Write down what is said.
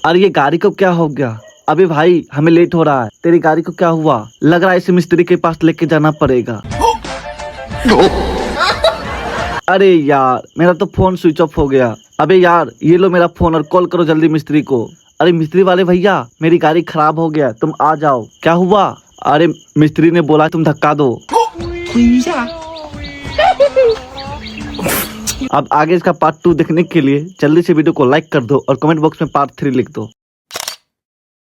अरे ये गाड़ी को क्या हो गया? अबे भाई हमें लेट हो रहा है। तेरी गाड़ी को क्या हुआ? लग रहा है इसे मिस्त्री के पास लेके जाना पड़ेगा। अरे यार मेरा तो फोन स्विच ऑफ हो गया। अबे यार ये लो मेरा फोन और कॉल करो जल्दी मिस्त्री को। अरे मिस्त्री वाले भैया मेरी गाड़ी खराब हो गया, तुम आ जाओ। क्या हुआ? अरे मिस्त्री ने बोला तुम धक्का दो। अब आगे इसका पार्ट 2 देखने के लिए जल्दी से वीडियो को लाइक कर दो और कमेंट बॉक्स में पार्ट 3 लिख दो।